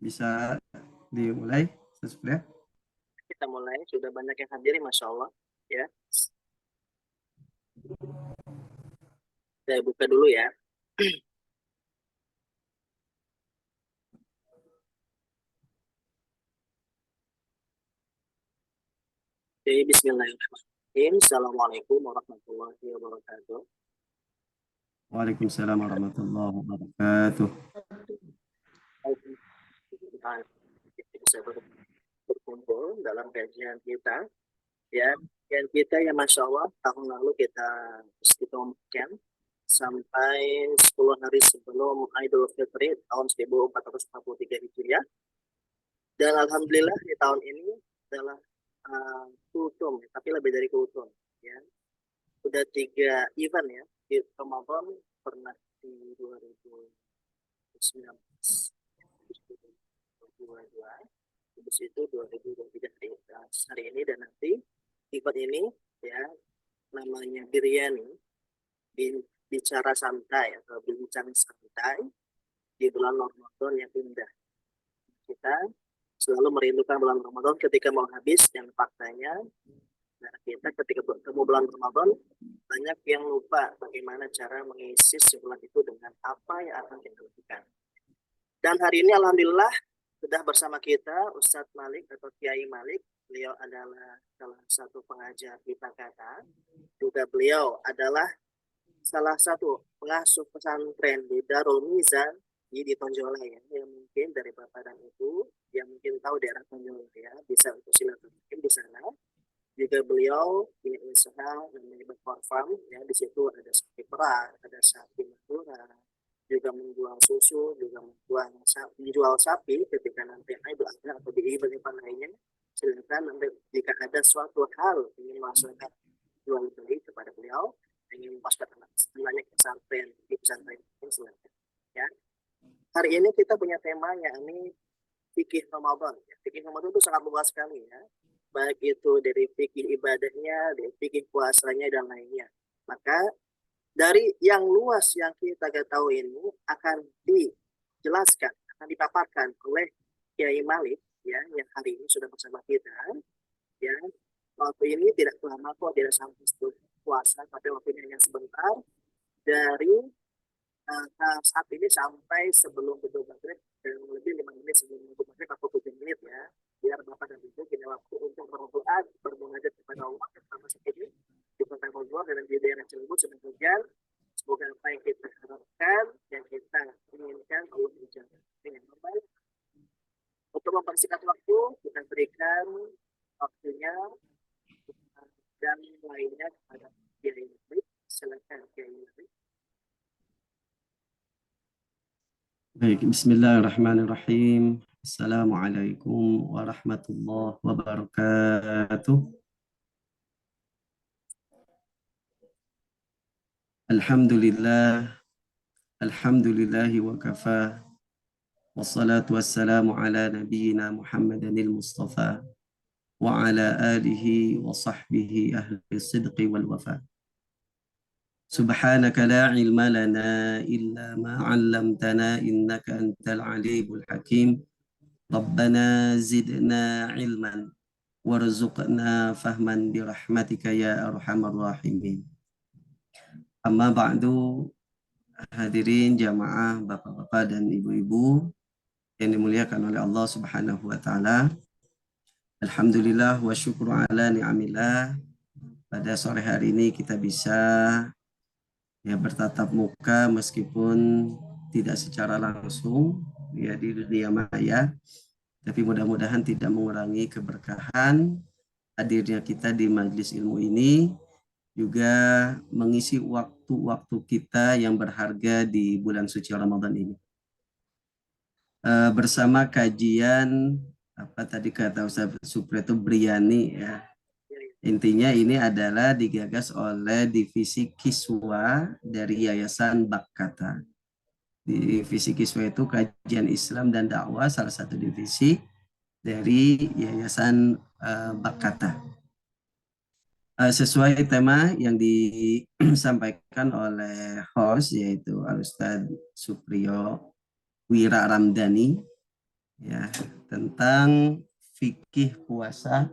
Bisa dimulai, Ustaz? Kita mulai, sudah banyak yang hadir, Masya Allah. Ya, saya buka dulu ya. Oke, bismillahirrahmanirrahim. Assalamualaikum warahmatullahi wabarakatuh. Waalaikumsalam warahmatullahi wabarakatuh. Kita bisa berkumpul dalam kajian kita. Ya, kajian kita ya Masya Allah, tahun lalu kita istiqomahkan sampai 10 hari sebelum Idul Fitri tahun 1443 Hijriah. Dan Alhamdulillah di tahun ini adalah kultum, tapi lebih dari kultum. Ya. Sudah 3 event ya, di Ramadan pernah di 2019, 2022, habis itu 2023 hari ini, dan nanti event ini ya namanya Biryani, bicara santai atau bincang santai di bulan Ramadan yang indah. Kita selalu merindukan bulan Ramadan ketika mau habis, dan faktanya kita ketika bertemu bulan Ramadan banyak yang lupa bagaimana cara mengisi sebulan itu dengan apa yang akan kita lakukan. Dan hari ini Alhamdulillah sudah bersama kita Ustadz Malik atau Kiai Malik. Beliau adalah salah satu pengajar kita kata. Juga beliau adalah salah satu pengasuh pesantren di Darul Mizan di Tonjola ya. Yang mungkin dari Bapak dan Ibu yang mungkin tahu daerah Tonjola ya, bisa untuk silaturahim di sana. Juga beliau punya usaha namanya Bekor Farm ya, di situ ada sapi perah, ada sapi madura, juga menjual susu, juga menjual sapi ketika nanti Idul Adha atau di event-event lainnya. Silakan nanti jika ada suatu hal ingin masyarakat jual beli kepada beliau, ingin memasukkan anaknya ke pesantren, di pesantren ini silakan ya. Hari ini kita punya tema yakni fikih Ramadan. Fikih Ramadan itu sangat luas sekali ya, baik itu dari fikih ibadahnya, dari fikih puasanya dan lainnya. Maka dari yang luas yang kita tahu ini akan dijelaskan, akan dipaparkan oleh Kiai Malik ya, yang hari ini sudah bersama kita ya. Waktu ini tidak lama kok, tidak sampai puasa, tapi waktunya hanya sebentar, dari saat ini sampai sebelum gedung maghrib, dan lebih 5 menit sebelum gedung maghrib atau 7 menit ya, biar Bapak dan Ibu punya waktu untuk berdoa, bermunajat kepada Allah bersama ini di kota Bogor dan di daerah Cirebon. Semoga apa yang kita harapkan dan kita inginkan Allah menjaga dengan baik. Untuk mempersingkat waktu, kita berikan waktunya dan lainnya kepada Kiai Malik. Silakan Kiai Malik. Baik, bismillahirrahmanirrahim. Assalamualaikum warahmatullahi wabarakatuh. Alhamdulillahi wa kafa. Wassalatu wassalamu ala nabiyyina Muhammadanil Mustafa wa ala alihi wa sahbihi ahli sidqi wal wafa. Subhanaka la ilma lana illa ma 'allamtana innaka antal alimul hakim. Rabbana zidna ilman warzuqna fahman birahmatika ya arhamar rahimin. Amma ba'du, hadirin jamaah bapak-bapak dan ibu-ibu yang dimuliakan oleh Allah Subhanahu wa taala. Alhamdulillah wa syukru ala ni'amillah. Pada sore hari ini kita bisa ya bertatap muka meskipun tidak secara langsung ya di dunia maya, tapi mudah-mudahan tidak mengurangi keberkahan hadirnya kita di majelis ilmu ini, juga mengisi waktu-waktu kita yang berharga di bulan suci Ramadan ini. Bersama kajian apa tadi kata Ustaz Supri itu Biryani ya. Intinya ini adalah digagas oleh divisi Kiswa dari Yayasan Bakkata. Divisi Kiswa itu kajian Islam dan dakwah, salah satu divisi dari Yayasan Bakkata. Sesuai tema yang disampaikan oleh host yaitu Al-Ustaz Supriyo Wira Ramdhani, ya, tentang fikih puasa,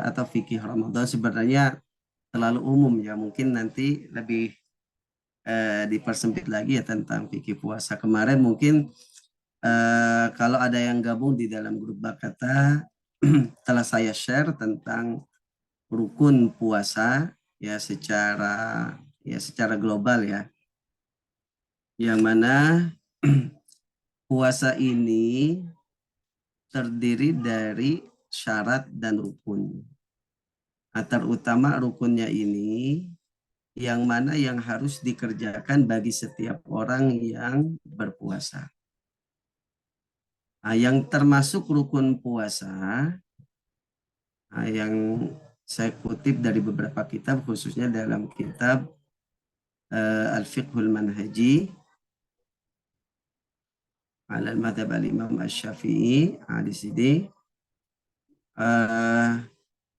atau fikih Ramadan sebenarnya terlalu umum ya, mungkin nanti lebih dipersempit lagi ya tentang fikih puasa. Kemarin mungkin kalau ada yang gabung di dalam grup Bakata telah saya share tentang rukun puasa ya secara global ya, yang mana puasa ini terdiri dari syarat dan rukun. Terutama rukunnya ini yang mana yang harus dikerjakan bagi setiap orang yang berpuasa. Yang termasuk rukun puasa yang saya kutip dari beberapa kitab, khususnya dalam kitab Al-Fiqhul Manhaji ala al-madhab al-imam asy-syafi'i, di sini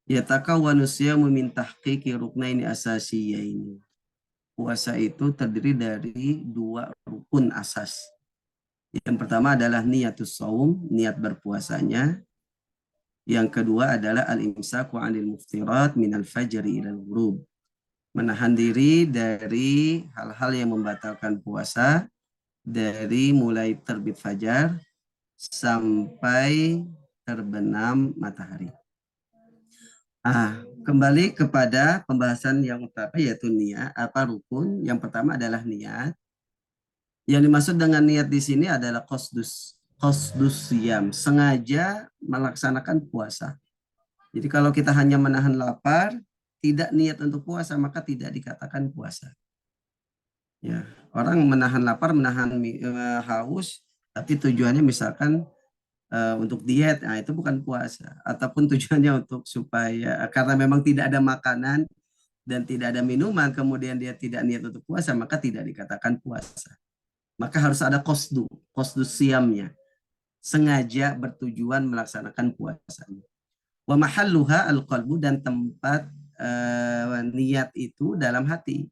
yatakawwanu siyamu min tahqiqi ruknaini asasiyaini. Puasa itu terdiri dari 2 rukun asas. Yang pertama adalah niatus shaum, niat berpuasanya. Yang kedua adalah al-imsaku 'anil muftirat minal fajri ilal ghurub. Menahan diri dari hal-hal yang membatalkan puasa dari mulai terbit fajar sampai terbenam matahari. Kembali kepada pembahasan yang utama yaitu niat, apa rukun. Yang pertama adalah niat. Yang dimaksud dengan niat di sini adalah qasdus siyam, sengaja melaksanakan puasa. Jadi kalau kita hanya menahan lapar, tidak niat untuk puasa, maka tidak dikatakan puasa. Ya, orang menahan lapar, menahan haus, tapi tujuannya misalkan untuk diet, nah itu bukan puasa. Ataupun tujuannya untuk supaya karena memang tidak ada makanan dan tidak ada minuman, kemudian dia tidak niat untuk puasa, maka tidak dikatakan puasa. Maka harus ada qasdu siamnya, sengaja bertujuan melaksanakan puasanya. Wa mahalluha al-qalbu, dan tempat niat itu dalam hati.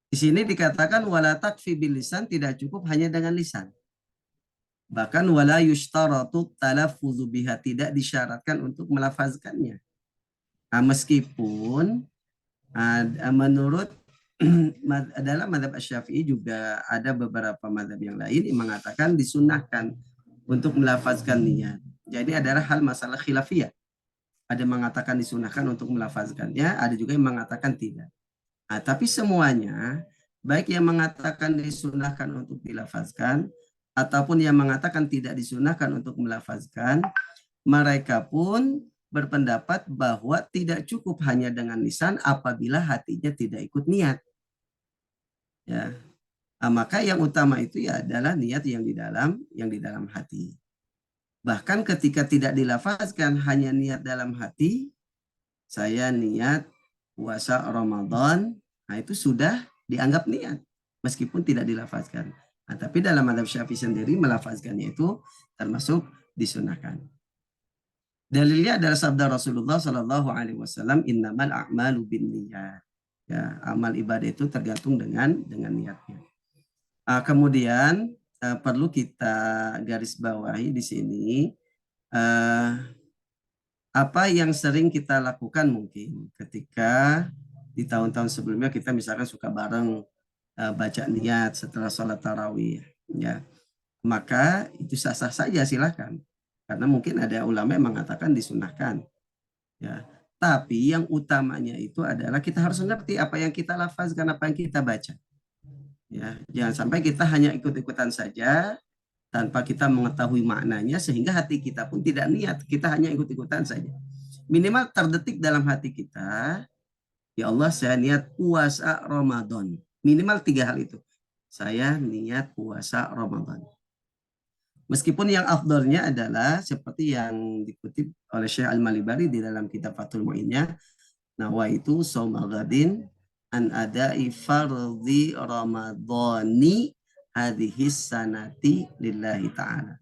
Di sini dikatakan wala takfi bil lisan, tidak cukup hanya dengan lisan. Bahkan wala yushtaratu talaffuzu biha, tidak disyaratkan untuk melafazkannya. Meskipun menurut dalam mazhab Asy-Syafi'i juga ada beberapa mazhab yang lain yang mengatakan disunahkan untuk melafazkan niat. Jadi adalah hal masalah khilafiyah. Ada yang mengatakan disunahkan untuk melafazkannya, ada juga yang mengatakan tidak. Tapi semuanya, baik yang mengatakan disunahkan untuk dilafazkan, ataupun yang mengatakan tidak disunahkan untuk melafazkan, mereka pun berpendapat bahwa tidak cukup hanya dengan lisan apabila hatinya tidak ikut niat. Ya. Maka yang utama itu ya adalah niat yang di dalam hati. Bahkan ketika tidak dilafazkan, hanya niat dalam hati, saya niat puasa Ramadan, nah itu sudah dianggap niat meskipun tidak dilafazkan. Tapi dalam mazhab Syafi'i sendiri melafazkannya itu termasuk disunahkan. Dalilnya adalah sabda Rasulullah Shallallahu Alaihi Wasallam, innamal a'malu binniyat. Ya, amal ibadah itu tergantung dengan niatnya. Kemudian perlu kita garis bawahi di sini apa yang sering kita lakukan mungkin ketika di tahun-tahun sebelumnya kita misalkan suka bareng baca niat setelah sholat tarawih, ya maka itu sah-sah saja, silakan, karena mungkin ada ulama yang mengatakan disunahkan, ya. Tapi yang utamanya itu adalah kita harus mengerti apa yang kita lafazkan, apa yang kita baca. Ya, jangan sampai kita hanya ikut-ikutan saja tanpa kita mengetahui maknanya sehingga hati kita pun tidak niat, kita hanya ikut-ikutan saja. Minimal terdetik dalam hati kita, ya Allah saya niat puasa Ramadan. Minimal 3 hal itu. Saya niat puasa Ramadan. Meskipun yang afdalnya adalah seperti yang dikutip oleh Syekh Al-Malibari di dalam kitab Fathul Mu'innya, nawaitu shauma ghadin an adai fardhi ramadhani hadhis sanati lillahi ta'ala.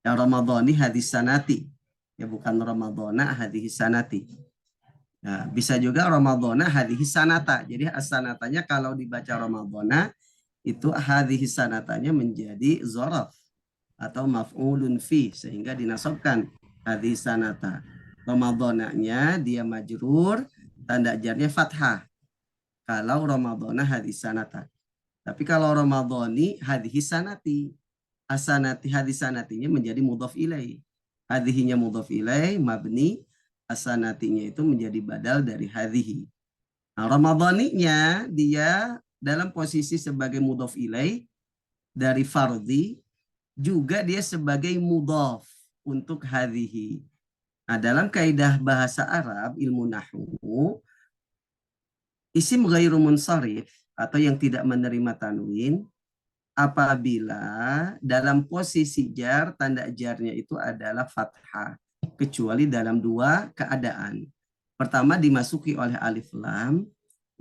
Ya ramadhani hadhis sanati. Ya bukan ramadhana hadhis sanati. Nah, bisa juga ramadhana hadhis sanata. Jadi as-sanatanya kalau dibaca ramadhana itu hadhihi sanatanya menjadi dzaraf atau maf'ulun fi, sehingga dinasabkan hadhihi sanata. Ramadhananya dia majrur, tanda jarnya fathah kalau Ramadhana hadhihi sanata. Tapi kalau Ramadhani hadhihi sanati, asanati hadhihi sanatinya menjadi mudhaf ilaih. Hadhihinya mudhaf ilaih mabni, asanatinya itu menjadi badal dari hadhihi. Nah, Ramadhaninya dia dalam posisi sebagai mudhaf ilaih dari fardhi, juga dia sebagai mudhaf untuk hadhihi. Nah, dalam kaidah bahasa Arab, ilmu nahwu, isim ghairu munsharif atau yang tidak menerima tanwin apabila dalam posisi jar, tanda jarnya itu adalah fathah, kecuali dalam dua keadaan. Pertama dimasuki oleh alif lam,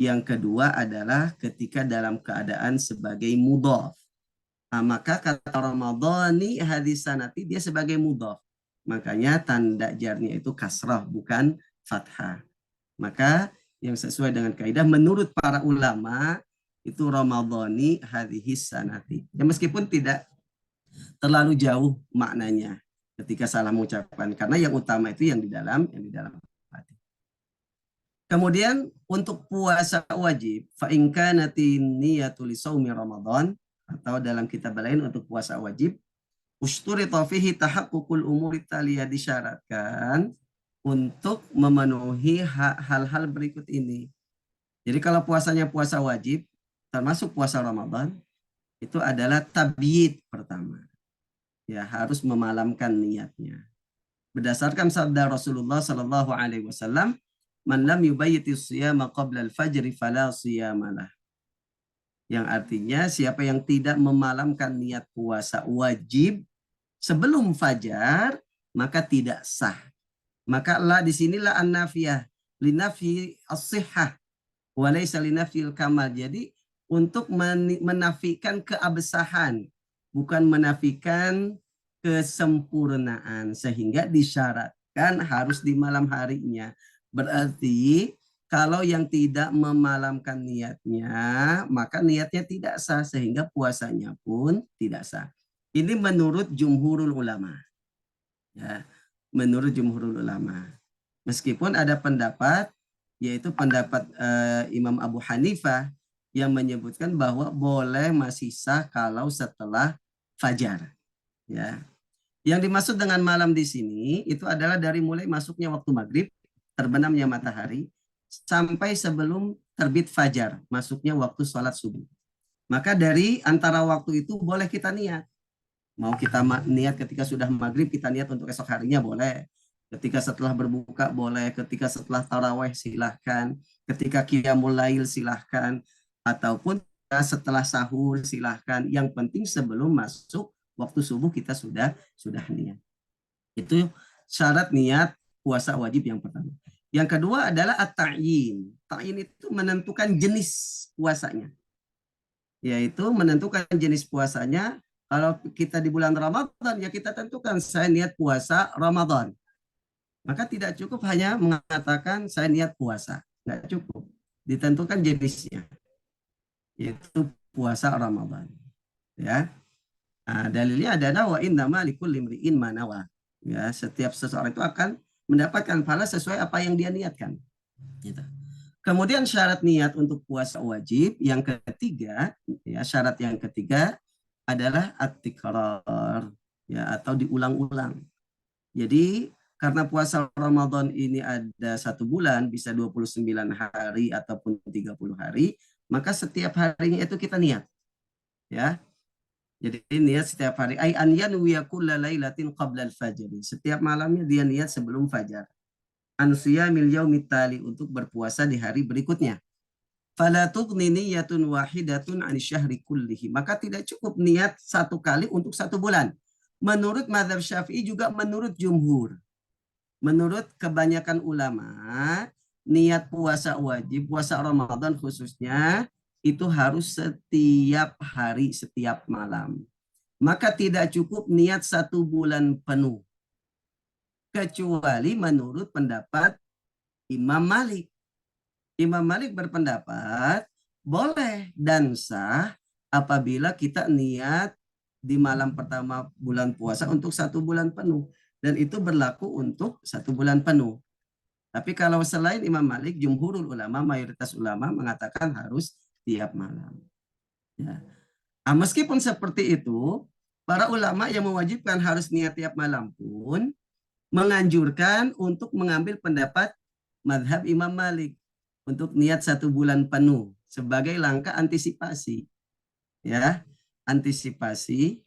yang kedua adalah ketika dalam keadaan sebagai mudhaf. Nah, maka kata Ramadhani hadis sanati dia sebagai mudhaf. Makanya tanda jarnya itu kasrah bukan fathah. Maka yang sesuai dengan kaidah menurut para ulama itu Ramadhani hadhihi sanati. Ya meskipun tidak terlalu jauh maknanya ketika salah mengucapkan, karena yang utama itu yang di dalam hati. Kemudian untuk puasa wajib, fa in kanati niyatul shaumi Ramadan, atau dalam kitab lain untuk puasa wajib, usturita fihi tahaqqul umuri taliyah, disyaratkan untuk memenuhi hal-hal berikut ini. Jadi kalau puasanya puasa wajib, termasuk puasa Ramadan, itu adalah tabyid pertama. Ya, harus memalamkan niatnya. Berdasarkan sabda Rasulullah sallallahu alaihi wasallam, "Man lam yubayyiti shiyama qabla al-fajr fala shiyamalah." Yang artinya siapa yang tidak memalamkan niat puasa wajib sebelum fajar, maka tidak sah. Maka la di sinilah an-nafiyah, linafi as-sihhah wa laysa linafil kamal. Jadi untuk menafikan keabsahan, bukan menafikan kesempurnaan, sehingga disyaratkan harus di malam harinya. Berarti kalau yang tidak memalamkan niatnya, maka niatnya tidak sah, sehingga puasanya pun tidak sah. Ini menurut jumhurul ulama. Ya, menurut jumhurul ulama. Meskipun ada pendapat, yaitu pendapat Imam Abu Hanifah, yang menyebutkan bahwa boleh masih sah kalau setelah fajar. Ya. Yang dimaksud dengan malam di sini itu adalah dari mulai masuknya waktu maghrib, terbenamnya matahari, sampai sebelum terbit fajar, masuknya waktu sholat subuh. Maka dari antara waktu itu boleh kita niat. Mau kita niat ketika sudah maghrib, kita niat untuk esok harinya boleh. Ketika setelah berbuka boleh, ketika setelah taraweh silahkan, ketika qiyamul lail silahkan, ataupun setelah sahur silahkan. Yang penting sebelum masuk waktu subuh kita sudah niat. Itu syarat niat puasa wajib yang pertama. Yang kedua adalah at-ta'yin. Ta'yin itu menentukan jenis puasanya. Yaitu menentukan jenis puasanya. Kalau kita di bulan Ramadan, ya kita tentukan saya niat puasa Ramadan. Maka tidak cukup hanya mengatakan saya niat puasa. Nggak cukup. Ditentukan jenisnya. Yaitu puasa Ramadan. Ya. Nah, dalilnya adalah wa innama likulli imri'in ma nawa. Ya, setiap seseorang itu akan mendapatkan pahala sesuai apa yang dia niatkan. Gitu. Kemudian syarat niat untuk puasa wajib yang ketiga, ya syarat yang ketiga adalah at-tikrar, ya atau diulang-ulang. Jadi karena puasa Ramadan ini ada 1 bulan, bisa 29 hari ataupun 30 hari, maka setiap harinya itu kita niat. Ya. Jadi niat setiap hari. Ay an yanwiya kulla lailatin qabla al-fajr. Setiap malamnya dia niat sebelum fajar. An siyamil yaumit tali, untuk berpuasa di hari berikutnya. Fala tughni niyatun wahidatun an syahri kullihi. Maka tidak cukup niat 1 kali untuk 1 bulan. Menurut mazhab Syafi'i, juga menurut jumhur. Menurut kebanyakan ulama, niat puasa wajib, puasa Ramadan khususnya, itu harus setiap hari, setiap malam. Maka tidak cukup niat 1 bulan penuh. Kecuali menurut pendapat Imam Malik. Imam Malik berpendapat boleh dan sah apabila kita niat di malam pertama bulan puasa untuk 1 bulan penuh. Dan itu berlaku untuk 1 bulan penuh. Tapi kalau selain Imam Malik, jumhurul ulama, mayoritas ulama mengatakan harus tiap malam. Ya. Nah, meskipun seperti itu, para ulama yang mewajibkan harus niat tiap malam pun menganjurkan untuk mengambil pendapat madhab Imam Malik untuk niat 1 bulan penuh sebagai langkah antisipasi. Ya, antisipasi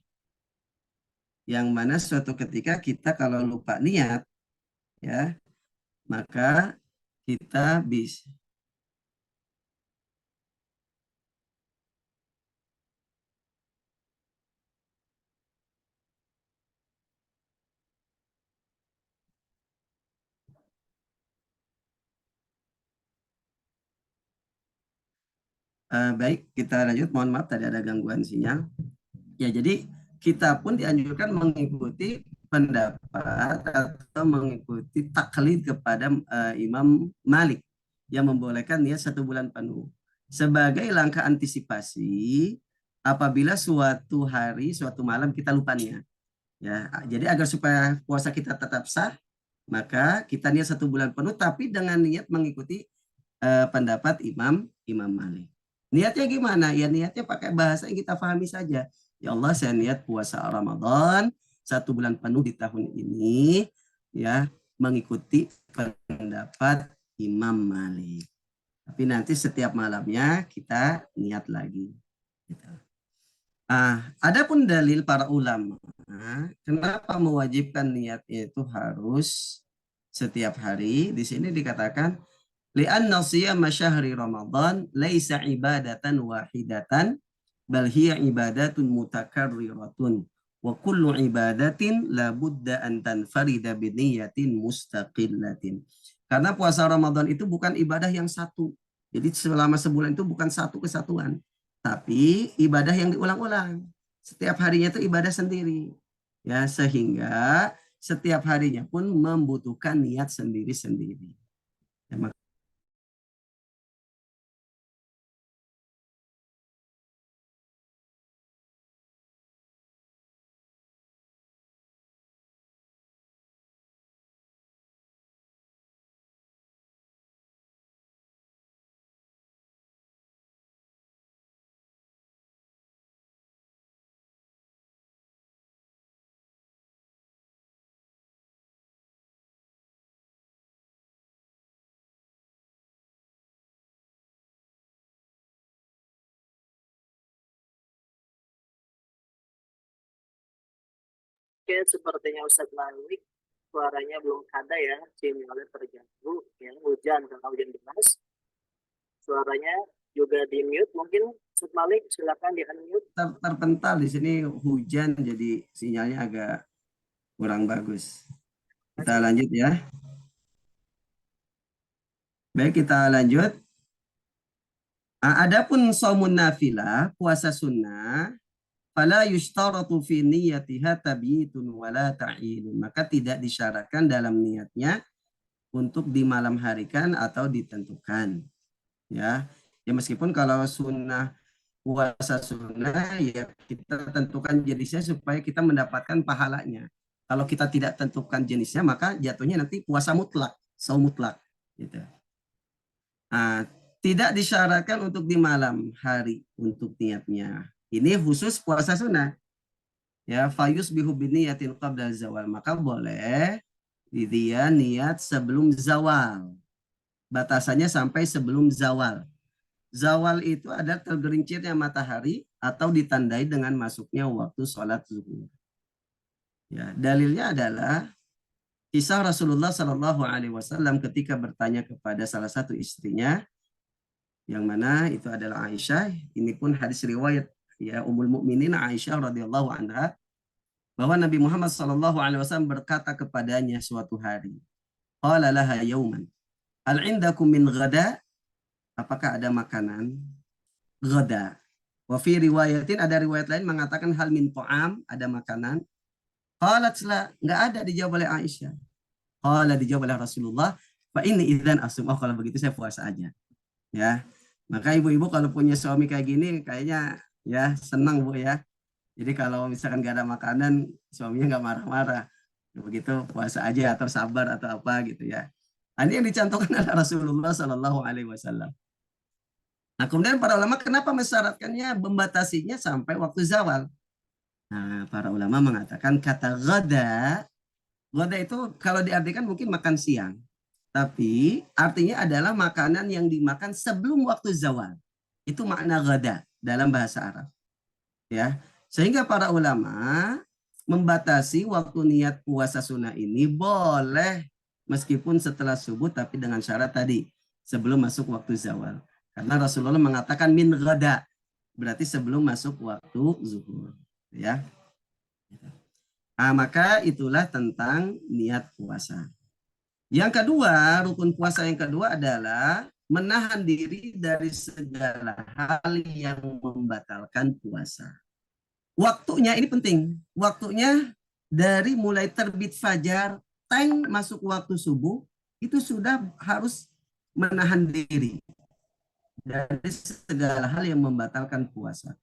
yang mana suatu ketika kita kalau lupa niat, ya, maka kita bisa baik, kita lanjut. Mohon maaf tadi ada gangguan sinyal. Ya, jadi kita pun dianjurkan mengikuti pendapat atau mengikuti taklid kepada Imam Malik yang membolehkan niat 1 bulan penuh sebagai langkah antisipasi apabila suatu hari, suatu malam kita lupa niat. Ya, jadi agar supaya puasa kita tetap sah, maka kita niat 1 bulan penuh, tapi dengan niat mengikuti pendapat Imam Malik. Niatnya gimana? Ya niatnya pakai bahasa yang kita pahami saja. Ya Allah, saya niat puasa Ramadan 1 bulan penuh di tahun ini, ya, mengikuti pendapat Imam Malik. Tapi nanti setiap malamnya kita niat lagi. Gitu. Adapun dalil para ulama, kenapa mewajibkan niat itu harus setiap hari? Di sini dikatakan li'anna siyama syahri Ramadan laisa ibadatan wahidatan bal hiya ibadatun mutakarriratun wa kullu ibadatin la budda an tanfarida bi niyatin mustaqillatin. Karena puasa Ramadan itu bukan ibadah yang satu. Jadi selama sebulan itu bukan satu kesatuan, tapi ibadah yang diulang-ulang. Setiap harinya itu ibadah sendiri. Ya, sehingga setiap harinya pun membutuhkan niat sendiri-sendiri. Ya, Oke, sepertinya Ustadz Malik suaranya belum ada ya, sinyalnya terganggu, ya hujan karena hujan deras. Suaranya juga di mute, mungkin Ustadz Malik silakan di unmute. terpental di sini hujan, jadi sinyalnya agak kurang bagus. Kita lanjut ya. Baik, kita lanjut. Adapun saumun nafilah, puasa sunnah, fala yushtaratu fi niyatiha tabyitun wala ta'yinun. Maka tidak disyaratkan dalam niatnya untuk di malam harikan atau ditentukan. Ya, ya meskipun kalau sunnah, puasa sunnah, ya kita tentukan jenisnya supaya kita mendapatkan pahalanya. Kalau kita tidak tentukan jenisnya, maka jatuhnya nanti puasa mutlak, saum mutlak. Gitu. Tidak disyaratkan untuk di malam hari untuk niatnya. Ini khusus puasa sunnah. Ya, fayus bihu biniyatin qabla zawal. Maka boleh dia niat sebelum zawal. Batasannya sampai sebelum zawal. Zawal itu ada tergelincirnya matahari atau ditandai dengan masuknya waktu sholat zuhur. Ya, dalilnya adalah kisah Rasulullah Shallallahu Alaihi Wasallam ketika bertanya kepada salah satu istrinya, yang mana itu adalah Aisyah. Ini pun hadis riwayat ya Ummul Mukminin Aisyah radhiyallahu anha, bahwa Nabi Muhammad sallallahu alaihi wasallam berkata kepadanya suatu hari, qala laha yauman, hal indakum min ghada? Apakah ada makanan? Ghada. Wa fi riwayatin, ada riwayat lain mengatakan hal min ta'am, ada makanan. Qalat la, enggak ada, dijawab oleh Aisyah. Qala, dijawab oleh Rasulullah, fa inni idzan asum. Oh, kalau begitu saya puasa aja. Ya. Maka ibu-ibu kalau punya suami kayak gini, kayaknya ya senang Bu ya. Jadi kalau misalkan nggak ada makanan, suaminya nggak marah-marah. Begitu puasa aja atau sabar atau apa gitu ya. Nah, ini yang dicantumkan oleh Rasulullah Shallallahu Alaihi Wasallam. Nah, kemudian para ulama kenapa mensyaratkannya membatasinya sampai waktu zawal? Nah, para ulama mengatakan kata gada itu kalau diartikan mungkin makan siang. Tapi artinya adalah makanan yang dimakan sebelum waktu zawal. Itu makna gada dalam bahasa Arab. Ya, sehingga para ulama membatasi waktu niat puasa sunnah ini boleh meskipun setelah subuh tapi dengan syarat tadi sebelum masuk waktu zawal. Karena Rasulullah mengatakan min gada, berarti sebelum masuk waktu zuhur, ya. Nah, maka itulah tentang niat puasa. Yang kedua, rukun puasa yang kedua adalah menahan diri dari segala hal yang membatalkan puasa. Waktunya ini penting. Waktunya dari mulai terbit fajar, teng masuk waktu subuh, itu sudah harus menahan diri dari segala hal yang membatalkan puasa.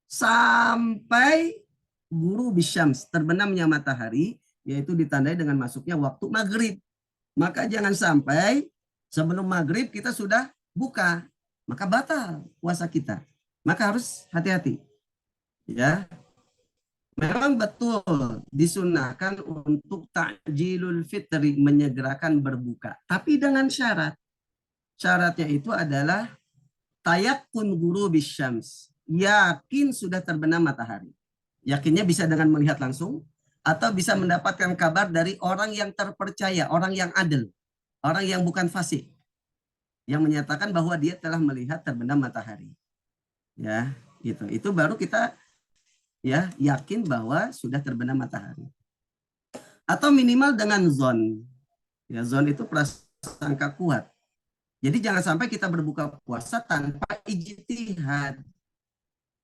Sampai guru bisyams, terbenamnya matahari, yaitu ditandai dengan masuknya waktu maghrib. Maka jangan sampai sebelum maghrib kita sudah buka, maka batal puasa kita. Maka harus hati-hati. Ya, memang betul disunahkan untuk takjilul fitri, menyegerakan berbuka. Tapi dengan syarat. Syaratnya itu adalah tayakun guru bisyams. Yakin sudah terbenam matahari. Yakinnya bisa dengan melihat langsung atau bisa mendapatkan kabar dari orang yang terpercaya, orang yang adil, orang yang bukan fasik, yang menyatakan bahwa dia telah melihat terbenam matahari. Ya, gitu. Itu baru kita ya yakin bahwa sudah terbenam matahari. Atau minimal dengan zon. Ya, zon itu prasangka kuat. Jadi jangan sampai kita berbuka puasa tanpa ijtihad.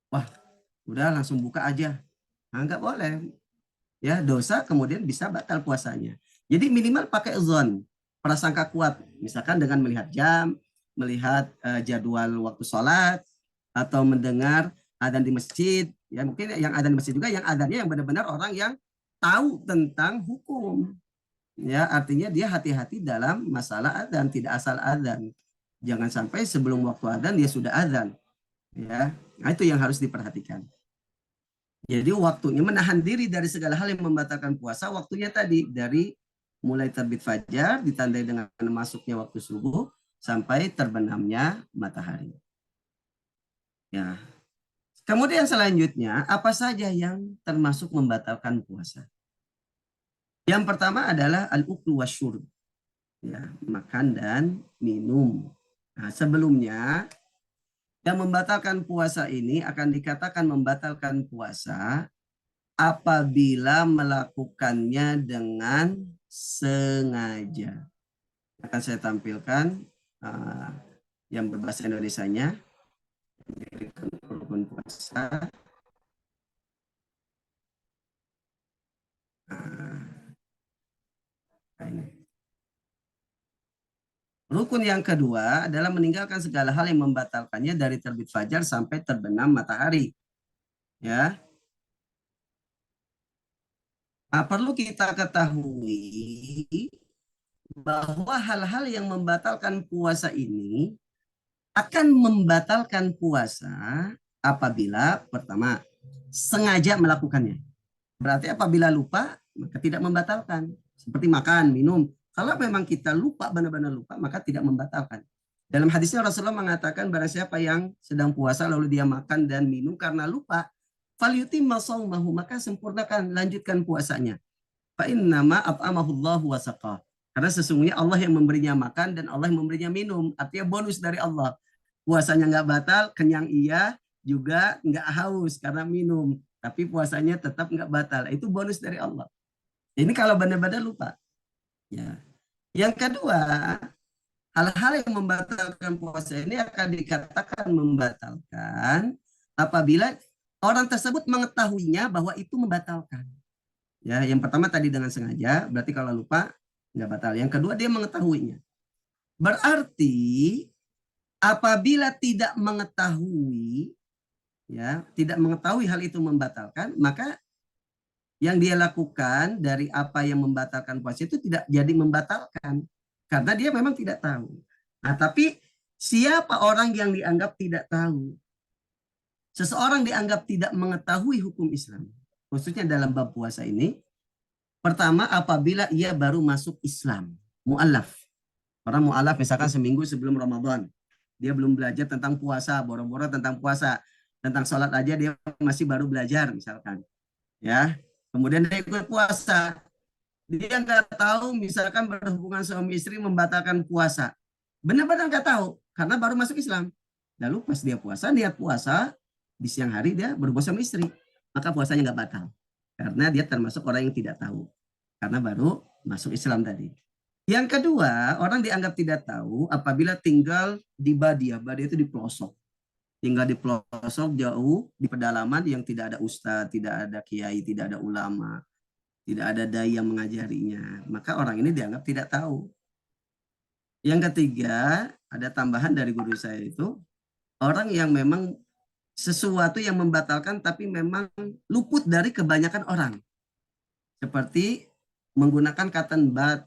Wah, udah langsung buka aja. Nah, nggak boleh. Ya, dosa kemudian bisa batal puasanya. Jadi minimal pakai zon, prasangka kuat. Misalkan dengan melihat jam, melihat jadwal waktu sholat, atau mendengar adzan di masjid. Ya, mungkin yang adzan di masjid juga yang adzannya yang benar-benar orang yang tahu tentang hukum. Ya, artinya dia hati-hati dalam masalah adzan, tidak asal adzan. Jangan sampai sebelum waktu adzan dia sudah adzan. Ya, nah, itu yang harus diperhatikan. Jadi waktunya menahan diri dari segala hal yang membatalkan puasa, waktunya tadi dari mulai terbit fajar ditandai dengan masuknya waktu subuh sampai terbenamnya matahari. Ya. Kemudian selanjutnya apa saja yang termasuk membatalkan puasa? Yang pertama adalah al-uklu wasyurb. Ya, makan dan minum. Nah, sebelumnya yang membatalkan puasa ini akan dikatakan membatalkan puasa apabila melakukannya dengan sengaja. Akan saya tampilkan yang berbahasa Indonesianya. Rukun puasa. Nah, ini. Rukun yang kedua adalah meninggalkan segala hal yang membatalkannya dari terbit fajar sampai terbenam matahari. Ya. Nah, perlu kita ketahui bahwa hal-hal yang membatalkan puasa ini akan membatalkan puasa apabila pertama sengaja melakukannya. Berarti apabila lupa maka tidak membatalkan. Seperti makan, minum. Kalau memang kita lupa, benar-benar lupa, maka tidak membatalkan. Dalam hadisnya Rasulullah mengatakan barang siapa yang sedang puasa lalu dia makan dan minum karena lupa, falyutimma shaumahu, maka sempurnakan, lanjutkan puasanya. Fa innama at'amahullahu wa saqah. Karena sesungguhnya Allah yang memberinya makan dan Allah yang memberinya minum. Artinya bonus dari Allah. Puasanya nggak batal, kenyang iya, juga nggak haus karena minum. Tapi puasanya tetap nggak batal. Itu bonus dari Allah. Ini kalau benar-benar lupa. Ya. Yang kedua, hal-hal yang membatalkan puasa ini akan dikatakan membatalkan apabila orang tersebut mengetahuinya bahwa itu membatalkan. Ya, yang pertama tadi dengan sengaja, berarti kalau lupa nggak batal. Yang kedua dia mengetahuinya. Berarti apabila tidak mengetahui, ya, tidak mengetahui hal itu membatalkan, maka yang dia lakukan dari apa yang membatalkan puasa itu tidak jadi membatalkan karena dia memang tidak tahu. Nah, tapi siapa orang yang dianggap tidak tahu? Seseorang dianggap tidak mengetahui hukum Islam, khususnya dalam bab puasa ini. Pertama, apabila ia baru masuk Islam, mu'alaf. Orang mu'alaf misalkan seminggu sebelum Ramadan. Dia belum belajar tentang puasa, boro-boro tentang puasa. Tentang sholat aja dia masih baru belajar misalkan. Ya, kemudian dia ikut puasa. Dia nggak tahu misalkan berhubungan suami istri membatalkan puasa. Benar-benar nggak tahu karena baru masuk Islam. Lalu pas dia puasa, niat puasa, di siang hari dia berhubungan sama istri. Maka puasanya nggak batal. Karena dia termasuk orang yang tidak tahu. Karena baru masuk Islam tadi. Yang kedua, orang dianggap tidak tahu apabila tinggal di Badia. Badia itu di pelosok. Tinggal di pelosok jauh, di pedalaman yang tidak ada ustadz, tidak ada kiai, tidak ada ulama, tidak ada dai yang mengajarinya. Maka orang ini dianggap tidak tahu. Yang ketiga, ada tambahan dari guru saya itu, orang yang memang sesuatu yang membatalkan tapi memang luput dari kebanyakan orang. Seperti menggunakan cotton bud,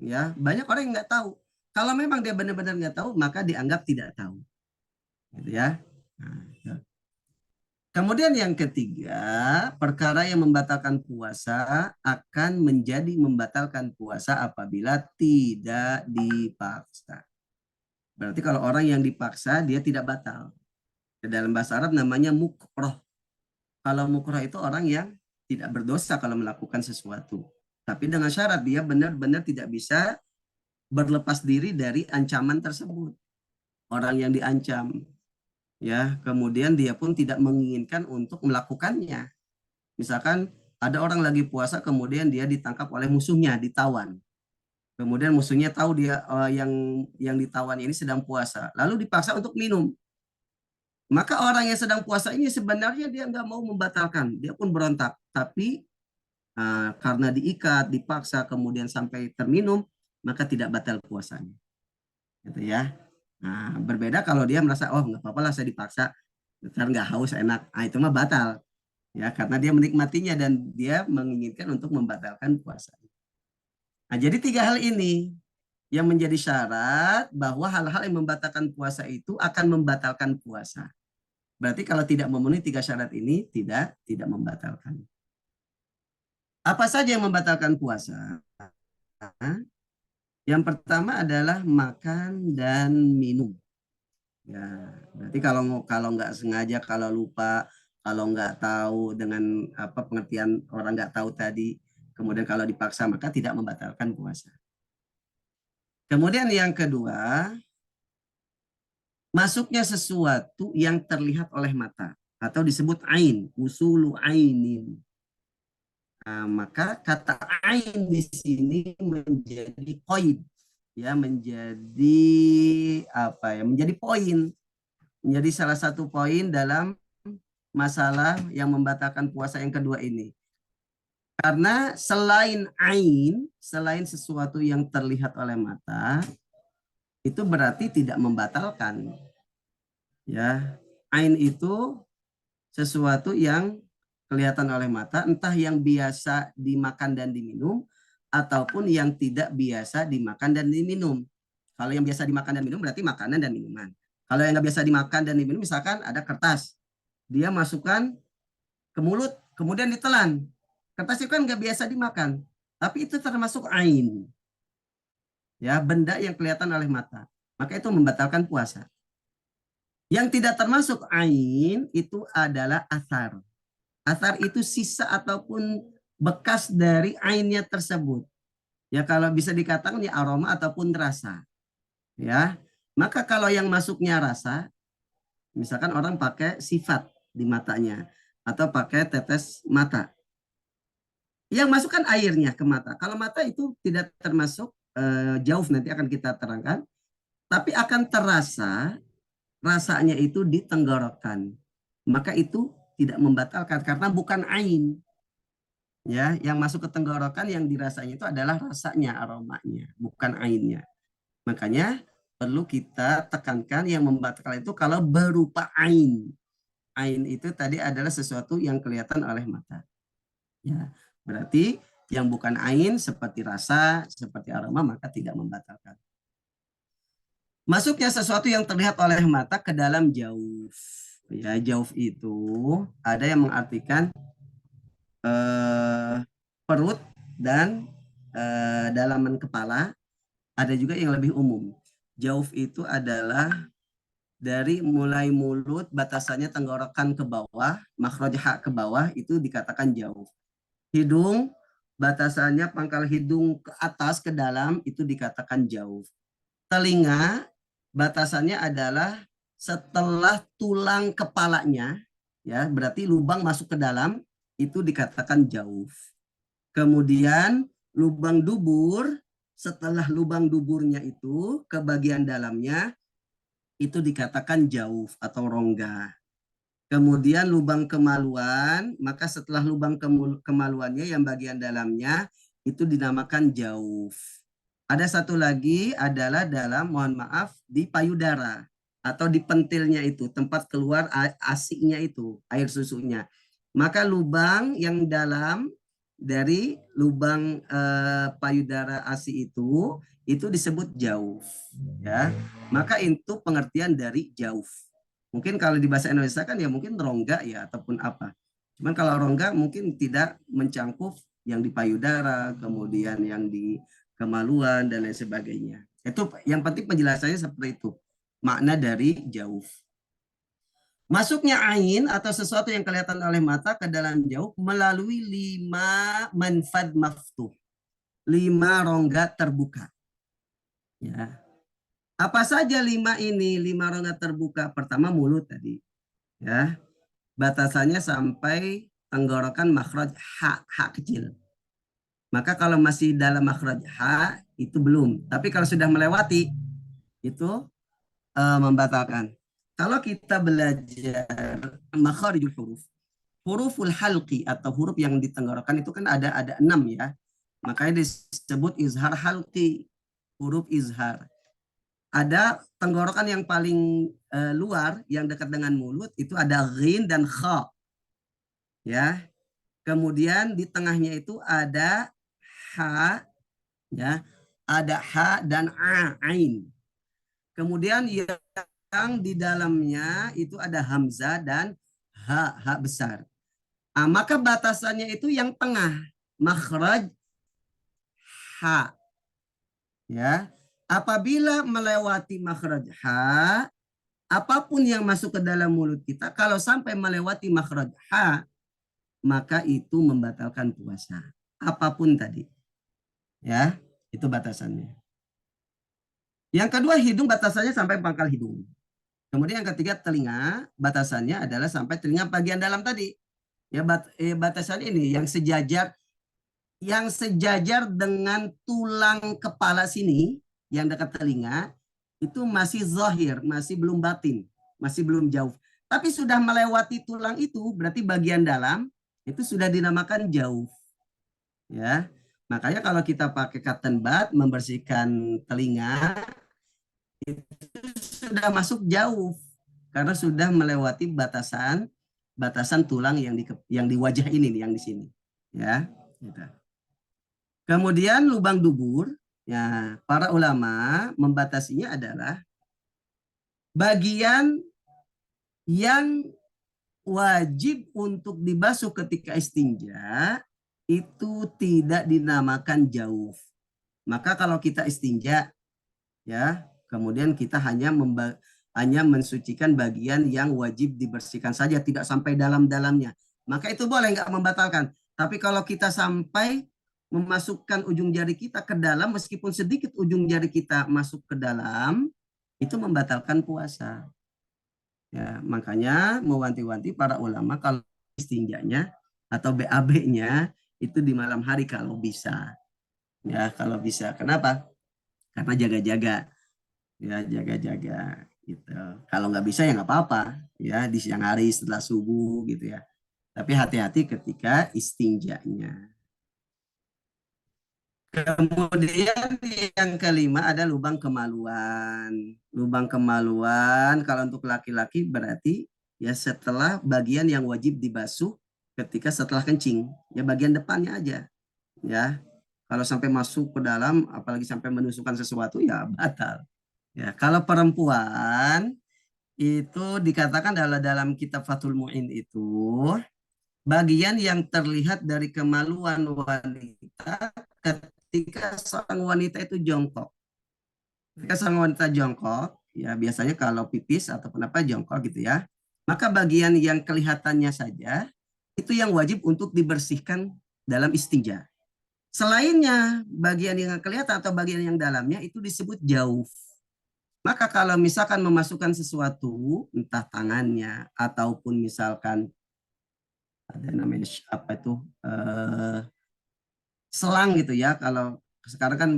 ya, banyak orang yang nggak tahu. Kalau memang dia benar-benar nggak tahu, maka dianggap tidak tahu, gitu ya. Nah, kemudian yang ketiga, perkara yang membatalkan puasa akan menjadi membatalkan puasa apabila tidak dipaksa. Berarti kalau orang yang dipaksa dia tidak batal. Dalam bahasa Arab namanya mukroh. Kalau mukroh itu orang yang tidak berdosa kalau melakukan sesuatu. Tapi dengan syarat dia benar-benar tidak bisa berlepas diri dari ancaman tersebut. Orang yang diancam, ya, kemudian dia pun tidak menginginkan untuk melakukannya. Misalkan ada orang lagi puasa, kemudian dia ditangkap oleh musuhnya, ditawan. Kemudian musuhnya tahu dia yang ditawan ini sedang puasa, lalu dipaksa untuk minum. Maka orang yang sedang puasa ini sebenarnya dia nggak mau membatalkan, dia pun berontak. Tapi karena diikat, dipaksa, kemudian sampai terminum, maka tidak batal puasanya. Gitu ya. Nah, berbeda kalau dia merasa, oh nggak apa-apa lah saya dipaksa, ntar nggak haus enak. Nah, itu mah batal. Ya, karena dia menikmatinya dan dia menginginkan untuk membatalkan puasa. Nah, jadi tiga hal ini yang menjadi syarat bahwa hal-hal yang membatalkan puasa itu akan membatalkan puasa. Berarti kalau tidak memenuhi tiga syarat ini tidak membatalkan. Apa saja yang membatalkan puasa? Yang pertama adalah makan dan minum. Ya, berarti kalau nggak sengaja, kalau lupa, kalau nggak tahu dengan apa pengertian orang nggak tahu tadi, kemudian kalau dipaksa maka tidak membatalkan puasa. Kemudian yang kedua, masuknya sesuatu yang terlihat oleh mata atau disebut ain, usulu ainin. Nah, maka kata ain di sini menjadi poin, ya, menjadi apa ya? Menjadi poin, menjadi salah satu poin dalam masalah yang membatalkan puasa yang kedua ini. Karena selain ain, selain sesuatu yang terlihat oleh mata, itu berarti tidak membatalkan. Ya, ain itu sesuatu yang kelihatan oleh mata, entah yang biasa dimakan dan diminum, ataupun yang tidak biasa dimakan dan diminum. Kalau yang biasa dimakan dan minum berarti makanan dan minuman. Kalau yang nggak biasa dimakan dan diminum, misalkan ada kertas, dia masukkan ke mulut, kemudian ditelan. Kertas itu kan nggak biasa dimakan, tapi itu termasuk ain, ya, benda yang kelihatan oleh mata. Maka itu membatalkan puasa. Yang tidak termasuk ain itu adalah asar. Asar itu sisa ataupun bekas dari ainnya tersebut. Ya, kalau bisa dikatakan ya aroma ataupun rasa. Ya, maka kalau yang masuknya rasa, misalkan orang pakai sifat di matanya atau pakai tetes mata, yang masukkan airnya ke mata. Kalau mata itu tidak termasuk jauh, nanti akan kita terangkan, tapi akan terasa rasanya itu di tenggorokan. Maka itu tidak membatalkan karena bukan ain. Ya, yang masuk ke tenggorokan yang dirasanya itu adalah rasanya, aromanya, bukan ainnya. Makanya perlu kita tekankan yang membatalkan itu kalau berupa ain. Ain itu tadi adalah sesuatu yang kelihatan oleh mata. Ya, berarti yang bukan ain seperti rasa, seperti aroma maka tidak membatalkan. Masuknya sesuatu yang terlihat oleh mata ke dalam jauf. Ya, jauf itu ada yang mengartikan perut dan dalaman kepala, ada juga yang lebih umum. Jauf itu adalah dari mulai mulut, batasannya tenggorokan ke bawah, makhraj ha ke bawah, itu dikatakan jauf. Hidung, batasannya pangkal hidung ke atas, ke dalam, itu dikatakan jauf. Telinga, batasannya adalah setelah tulang kepalanya, ya berarti lubang masuk ke dalam, itu dikatakan jauf. Kemudian lubang dubur, setelah lubang duburnya itu ke bagian dalamnya, itu dikatakan jauf atau rongga. Kemudian lubang kemaluan, maka setelah lubang kemaluannya yang bagian dalamnya itu dinamakan jauf. Ada satu lagi adalah dalam, mohon maaf, di payudara atau di pentilnya itu, tempat keluar ASI-nya itu, air susunya. Maka lubang yang dalam dari lubang payudara ASI itu disebut jauf. Ya, maka itu pengertian dari jauf. Mungkin kalau di bahasa Indonesia kan ya mungkin rongga ya ataupun apa. Cuman kalau rongga mungkin tidak mencangkup yang di payudara, kemudian yang di kemaluan dan lain sebagainya. Itu yang penting penjelasannya seperti itu. Makna dari jauf. Masuknya ain atau sesuatu yang kelihatan oleh mata ke dalam jauf melalui 5 manfad maftuh. 5 rongga terbuka. Ya. Apa saja 5 ini? 5 rongga terbuka. Pertama mulut tadi. Ya, batasannya sampai tenggorokan makhraj ha kecil. Maka kalau masih dalam makhraj ha itu belum. Tapi kalau sudah melewati itu membatalkan. Kalau kita belajar makhrijul huruf, huruful halqi atau huruf yang di tenggorokan itu kan ada 6 ya. Makanya disebut izhar halqi, huruf izhar. Ada tenggorokan yang paling luar yang dekat dengan mulut itu ada ghin dan kha. Ya. Kemudian di tengahnya itu ada ha, ya. Ada ha dan ain. Kemudian yang di dalamnya itu ada hamzah dan ha besar. Maka batasannya itu yang tengah, makhraj ha. Ya. Apabila melewati makhraj ha, apapun yang masuk ke dalam mulut kita, kalau sampai melewati makhraj ha, maka itu membatalkan puasa. Apapun tadi. Ya, itu batasannya. Yang kedua, hidung batasannya sampai pangkal hidung. Kemudian yang ketiga, telinga batasannya adalah sampai telinga bagian dalam tadi. Ya, batasan ini yang sejajar dengan tulang kepala sini yang dekat telinga itu masih zahir, masih belum batin, masih belum jauh. Tapi sudah melewati tulang itu berarti bagian dalam itu sudah dinamakan jauh. Ya. Makanya kalau kita pakai cotton bud membersihkan telinga itu sudah masuk jauh karena sudah melewati batasan tulang yang di wajah ini nih, yang di sini. Ya. Gitu. Kemudian lubang dubur, ya, para ulama membatasinya adalah bagian yang wajib untuk dibasuh ketika istinja itu tidak dinamakan jauf. Maka kalau kita istinja, ya, kemudian kita hanya mensucikan bagian yang wajib dibersihkan saja, tidak sampai dalam-dalamnya. Maka itu boleh nggak membatalkan. Tapi kalau kita sampai memasukkan ujung jari kita ke dalam, meskipun sedikit ujung jari kita masuk ke dalam, itu membatalkan puasa. Ya, makanya mewanti-wanti para ulama kalau istinjanya atau BAB-nya itu di malam hari kalau bisa. Ya, kalau bisa. Kenapa? Karena jaga-jaga. Ya, jaga-jaga gitu. Kalau nggak bisa ya nggak apa-apa. Ya, di siang hari setelah subuh gitu ya. Tapi hati-hati ketika istinjanya. Kemudian yang kelima ada lubang kemaluan. Lubang kemaluan kalau untuk laki-laki berarti ya setelah bagian yang wajib dibasuh ketika setelah kencing, ya bagian depannya aja, ya. Kalau sampai masuk ke dalam, apalagi sampai menusukkan sesuatu, ya batal. Ya, kalau perempuan itu dikatakan dalam kitab Fathul Mu'in itu bagian yang terlihat dari kemaluan wanita ketika seorang wanita itu jongkok. Ketika seorang wanita jongkok, ya biasanya kalau pipis ataupun apa jongkok gitu ya, maka bagian yang kelihatannya saja itu yang wajib untuk dibersihkan dalam istinja. Selainnya bagian yang kelihatan atau bagian yang dalamnya itu disebut jauh. Maka kalau misalkan memasukkan sesuatu, entah tangannya ataupun misalkan ada namanya apa itu selang gitu ya. Kalau sekarang kan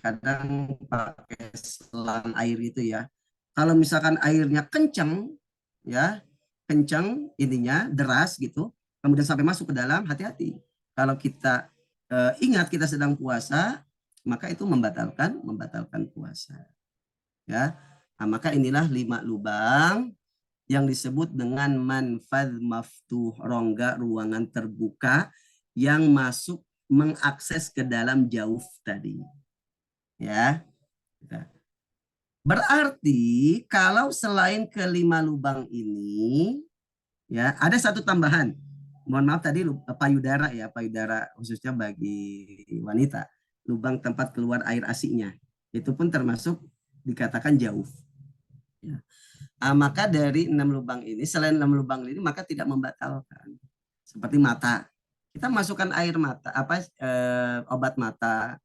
kadang pakai selang air itu ya. Kalau misalkan airnya kencang, ya kencang ininya deras gitu, kemudian sampai masuk ke dalam, hati-hati. Kalau kita ingat kita sedang puasa, maka itu membatalkan puasa. Ya, nah, maka inilah 5 lubang yang disebut dengan manfad maftuh, rongga ruangan terbuka yang masuk mengakses ke dalam jauh tadi. Ya. Berarti kalau selain ke-5 lubang ini, ya ada satu tambahan. Mohon maaf tadi payudara ya, payudara khususnya bagi wanita, lubang tempat keluar air ASI-nya. Itu pun termasuk dikatakan jauh. Ya. Maka dari 6 lubang ini, selain 6 lubang ini, maka tidak membatalkan. Seperti mata, kita masukkan air mata, obat mata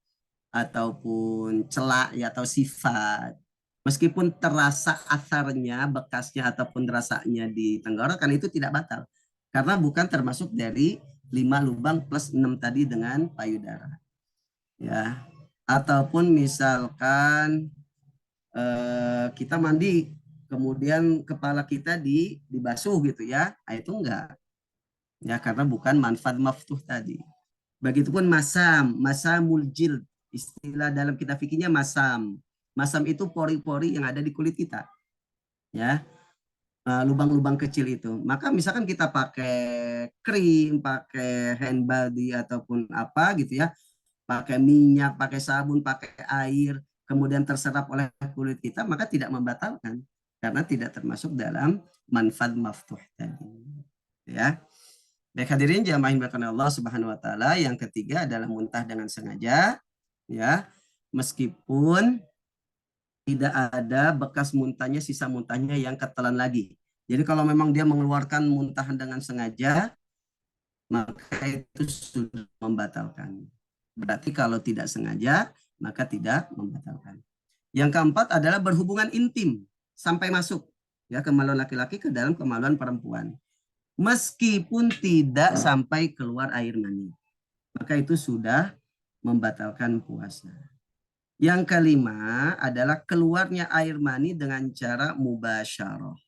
ataupun celak ya atau sifat, meskipun terasa asarnya, bekasnya ataupun rasanya di tenggorokan itu tidak batal, karena bukan termasuk dari 5 lubang plus 6 tadi dengan payudara. Ya, ataupun misalkan kita mandi kemudian kepala kita dibasuh gitu ya, itu enggak. Ya karena bukan manfaat maftuh tadi. Begitupun masamul jild, istilah dalam kitab fikihnya masam. Masam itu pori-pori yang ada di kulit kita. Ya, lubang-lubang kecil itu. Maka misalkan kita pakai krim, pakai hand body ataupun apa gitu ya, pakai minyak, pakai sabun, pakai air, kemudian terserap oleh kulit kita, maka tidak membatalkan karena tidak termasuk dalam manfaat maftuh tadi. Ya. Baik hadirin jamaah yang dimuliakan Allah Subhanahu wa taala, yang ketiga adalah muntah dengan sengaja, ya. Meskipun tidak ada bekas muntahnya, sisa muntahnya yang ketelan lagi. Jadi kalau memang dia mengeluarkan muntahan dengan sengaja, maka itu sudah membatalkan. Berarti kalau tidak sengaja, maka tidak membatalkan. Yang keempat adalah berhubungan intim sampai masuk ya kemaluan laki-laki ke dalam kemaluan perempuan. Meskipun tidak sampai keluar air mani, maka itu sudah membatalkan puasa. Yang kelima adalah keluarnya air mani dengan cara mubasyarah.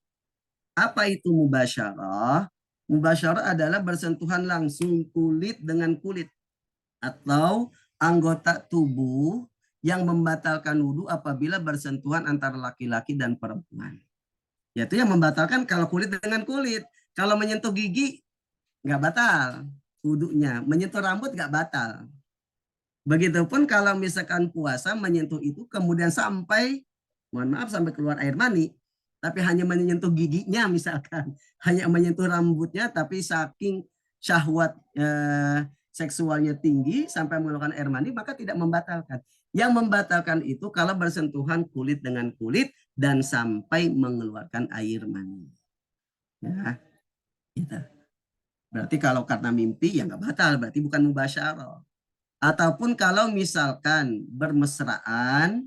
Apa itu mubasyarah? Mubasyarah adalah bersentuhan langsung kulit dengan kulit atau anggota tubuh yang membatalkan wudhu apabila bersentuhan antara laki-laki dan perempuan. Yaitu yang membatalkan kalau kulit dengan kulit. Kalau menyentuh gigi nggak batal wudhunya, menyentuh rambut nggak batal. Begitupun kalau misalkan puasa menyentuh itu kemudian sampai, mohon maaf sampai keluar air mani, tapi hanya menyentuh giginya misalkan, hanya menyentuh rambutnya tapi saking syahwat seksualnya tinggi sampai mengeluarkan air mani, maka tidak membatalkan. Yang membatalkan itu kalau bersentuhan kulit dengan kulit dan sampai mengeluarkan air mani. Ya, gitu. Berarti kalau karena mimpi ya nggak batal, berarti bukan mubasyarah. Ataupun kalau misalkan bermesraan,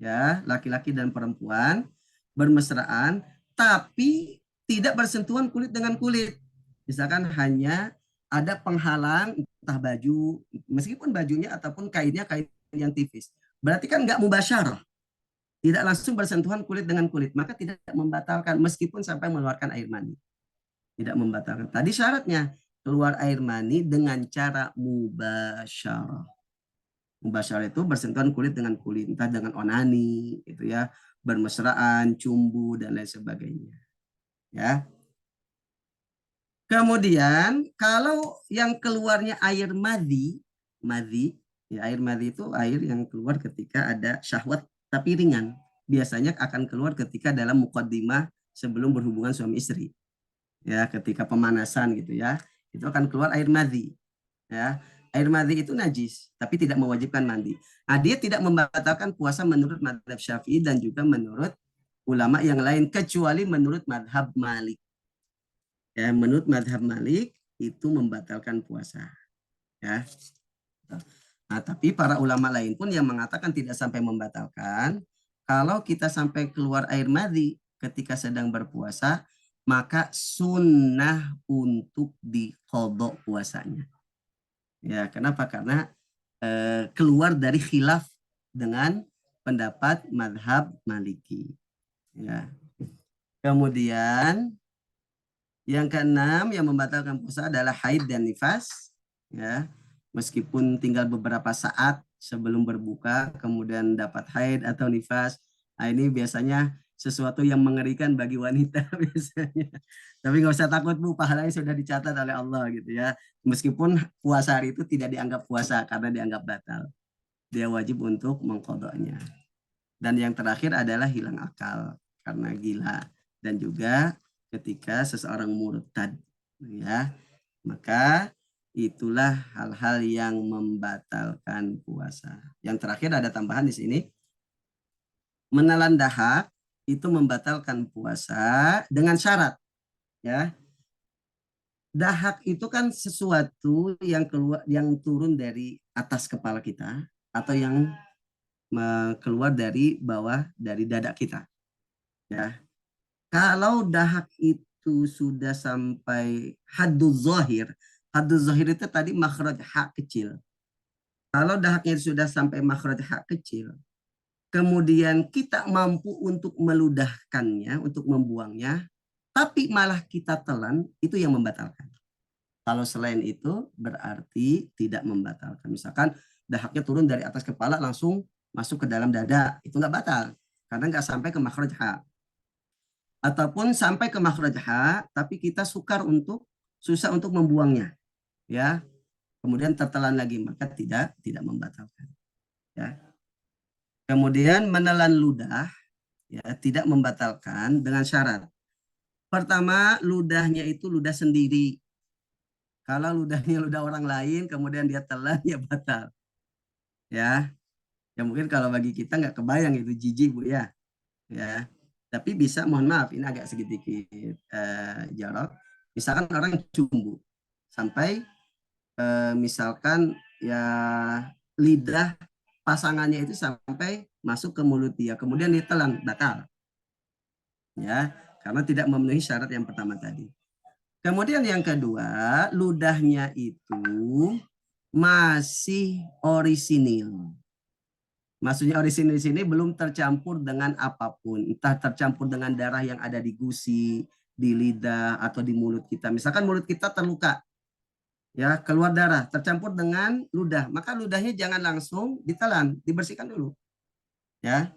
ya laki-laki dan perempuan bermesraan, tapi tidak bersentuhan kulit dengan kulit. Misalkan hanya ada penghalang, entah baju, meskipun bajunya ataupun kainnya kain yang tipis. Berarti kan nggak mubasyarah. Tidak langsung bersentuhan kulit dengan kulit, maka tidak membatalkan meskipun sampai mengeluarkan air mani. Tidak membatalkan. Tadi syaratnya keluar air mani dengan cara mubasyarah. Mubasyarah itu bersentuhan kulit dengan kulit, entah dengan onani, itu ya, bermesraan, cumbu dan lain sebagainya. Ya. Kemudian kalau yang keluarnya air madhi, ya air madhi itu air yang keluar ketika ada syahwat tapi ringan. Biasanya akan keluar ketika dalam muqaddimah sebelum berhubungan suami istri. Ya, ketika pemanasan gitu ya. Itu akan keluar air madhi. Ya. Air madhi itu najis, tapi tidak mewajibkan mandi. Nah, dia tidak membatalkan puasa menurut madhab Syafi'i dan juga menurut ulama yang lain kecuali menurut madhab Malik. Ya, menurut madhab Malik itu membatalkan puasa. Ya. Nah, tapi para ulama lain pun yang mengatakan tidak sampai membatalkan, kalau kita sampai keluar air madhi ketika sedang berpuasa, maka sunnah untuk diqodho puasanya. Ya, kenapa? Karena keluar dari khilaf dengan pendapat madhab Maliki. Ya. Kemudian yang keenam yang membatalkan puasa adalah haid dan nifas. Ya, meskipun tinggal beberapa saat sebelum berbuka, kemudian dapat haid atau nifas. Nah, ini biasanya sesuatu yang mengerikan bagi wanita biasanya. Tapi nggak usah takut Bu, pahalanya sudah dicatat oleh Allah gitu ya. Meskipun puasa hari itu tidak dianggap puasa karena dianggap batal. Dia wajib untuk mengqodhonya. Dan yang terakhir adalah hilang akal karena gila dan juga ketika seseorang murtad ya, maka itulah hal-hal yang membatalkan puasa. Yang terakhir ada tambahan di sini, menelan dahak itu membatalkan puasa dengan syarat ya. Dahak itu kan sesuatu yang keluar yang turun dari atas kepala kita atau yang keluar dari bawah dari dada kita ya. Kalau dahak itu sudah sampai hadduz zahir itu tadi makhraj hak kecil. Kalau dahaknya sudah sampai makhraj hak kecil, kemudian kita mampu untuk meludahkannya, untuk membuangnya, tapi malah kita telan, itu yang membatalkan. Kalau selain itu berarti tidak membatalkan. Misalkan dahaknya turun dari atas kepala langsung masuk ke dalam dada, itu nggak batal karena nggak sampai ke makhraj hak. Ataupun sampai ke makhraj ha, tapi kita susah untuk membuangnya, ya. Kemudian tertelan lagi, maka tidak membatalkan, ya. Kemudian menelan ludah, ya, tidak membatalkan dengan syarat. Pertama, ludahnya itu ludah sendiri. Kalau ludahnya ludah orang lain, kemudian dia telan, ya batal, ya. Ya mungkin kalau bagi kita nggak kebayang itu jijik Bu ya, ya. Tapi bisa, mohon maaf, ini agak sedikit jorok. Misalkan orang cumbu sampai misalkan ya lidah pasangannya itu sampai masuk ke mulut dia, kemudian ditelan, batal. Ya, karena tidak memenuhi syarat yang pertama tadi. Kemudian yang kedua, ludahnya itu masih orisinil. Maksudnya orisinil di sini belum tercampur dengan apapun, entah tercampur dengan darah yang ada di gusi, di lidah atau di mulut kita. Misalkan mulut kita terluka, ya keluar darah, tercampur dengan ludah, maka ludahnya jangan langsung ditelan, dibersihkan dulu, ya.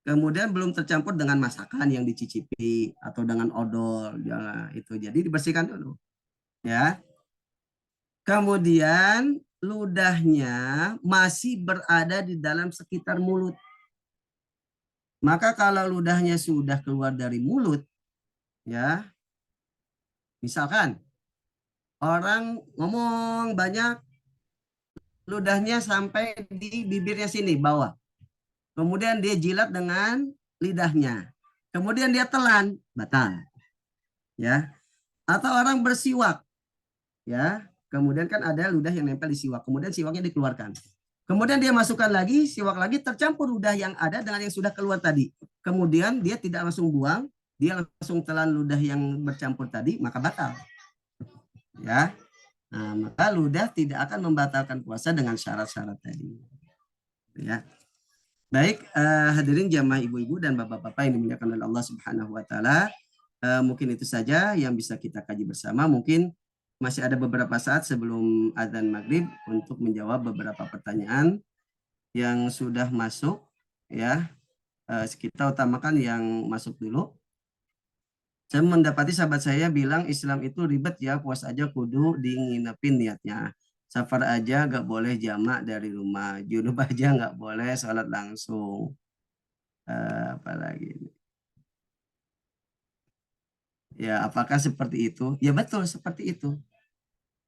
Kemudian belum tercampur dengan masakan yang dicicipi atau dengan odol, ya, itu jadi dibersihkan dulu, ya. Kemudian ludahnya masih berada di dalam sekitar mulut. Maka kalau ludahnya sudah keluar dari mulut, ya, misalkan orang ngomong banyak, ludahnya sampai di bibirnya sini bawah. Kemudian dia jilat dengan lidahnya. Kemudian dia telan, batal. Ya. Atau orang bersiwak, ya. Kemudian kan ada ludah yang nempel di siwak. Kemudian siwaknya dikeluarkan. Kemudian dia masukkan lagi, siwak lagi, tercampur ludah yang ada dengan yang sudah keluar tadi. Kemudian dia tidak langsung buang, dia langsung telan ludah yang bercampur tadi, maka batal. Ya. Nah, maka ludah tidak akan membatalkan puasa dengan syarat-syarat tadi. Ya. Baik, hadirin jamaah ibu-ibu dan bapak-bapak yang dimuliakan oleh Allah Subhanahu wa taala. Mungkin itu saja yang bisa kita kaji bersama. Mungkin masih ada beberapa saat sebelum adzan maghrib untuk menjawab beberapa pertanyaan yang sudah masuk, ya. Kita utamakan yang masuk dulu. Saya mendapati sahabat saya bilang Islam itu ribet ya, puas aja kudu dinginepin niatnya. Safar aja nggak boleh jamak dari rumah. Junub aja nggak boleh sholat langsung. Apalagi ini. Ya, apakah seperti itu? Ya betul seperti itu.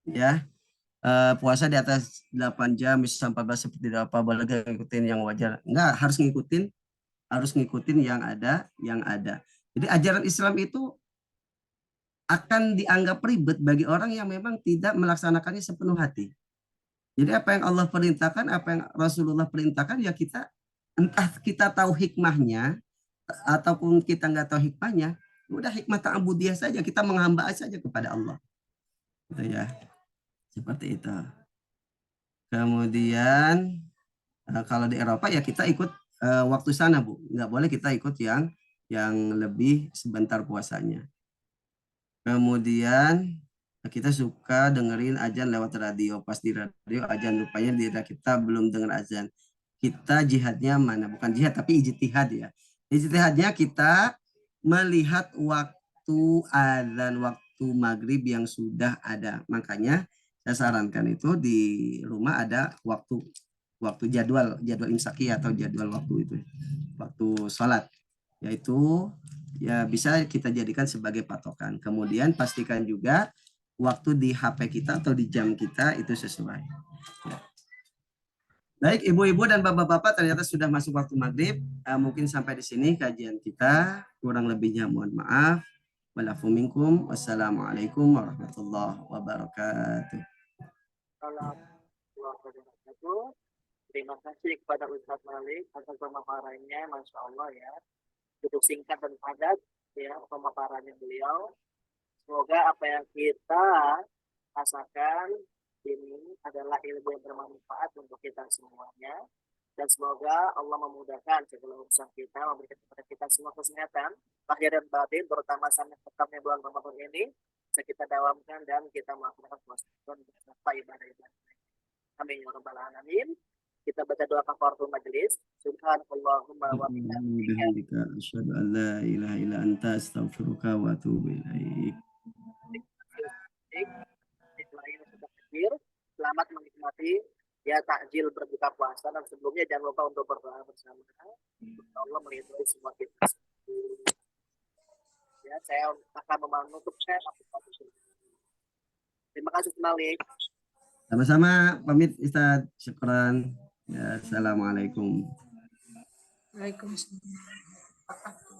Ya, puasa di atas 8 jam bisa 14 seperti apa, boleh nggak ngikutin yang wajar? Enggak, harus ngikutin yang ada. Jadi ajaran Islam itu akan dianggap ribet bagi orang yang memang tidak melaksanakannya sepenuh hati. Jadi apa yang Allah perintahkan, apa yang Rasulullah perintahkan, ya kita entah kita tahu hikmahnya ataupun kita nggak tahu hikmahnya, udah hikmah ta'budiyah saja, kita menghamba saja kepada Allah. Gitu ya, seperti itu. Kemudian kalau di Eropa ya kita ikut waktu sana, Bu. Nggak boleh kita ikut yang lebih sebentar puasanya. Kemudian kita suka dengerin azan lewat radio. Pas di radio azan, rupanya di kita belum dengar azan. Kita jihadnya mana? Bukan jihad tapi ijtihad ya. Ijtihadnya kita melihat waktu azan, waktu maghrib yang sudah ada. Makanya saya sarankan itu di rumah ada waktu jadwal imsaki atau jadwal waktu itu, waktu sholat, yaitu ya bisa kita jadikan sebagai patokan. Kemudian pastikan juga waktu di HP kita atau di jam kita itu sesuai. Ya. Baik, ibu-ibu dan bapak-bapak, ternyata sudah masuk waktu maghrib. Mungkin sampai di sini kajian kita. Kurang lebihnya mohon maaf. Walafu minkum. Wassalamualaikum warahmatullahi wabarakatuh. Terima kasih kepada Ustadz Malik atas pemaparannya, Masya Allah ya. Cukup singkat dan padat ya pemaparannya beliau. Semoga apa yang kita rasakan ini adalah ilmu yang bermanfaat untuk kita semuanya. Dan semoga Allah memudahkan segala urusan kita, memberikan kepada kita semua kesehatan, lahir dan batin, terutama sampai tetapnya bulan Ramadan ini, bisa kita dawamkan dan kita melakukan puasa beserta ibadah-ibadah. Amin ya rabbal alamin. Kita baca doa kafaratul majelis. Subhanallahumma wa bihamdika asyhadu an la ilaha illa anta astaghfiruka wa atubu ilaik. Selamat menikmati ya takjil berbuka puasa, dan sebelumnya jangan lupa untuk berdoa bersama. Allah melindungi semua kita. Ya, saya akan menutup saya. Terima kasih kembali. Sama-sama, pamit Ustaz. Syukran. Ya, assalamualaikum. Waalaikumsalam.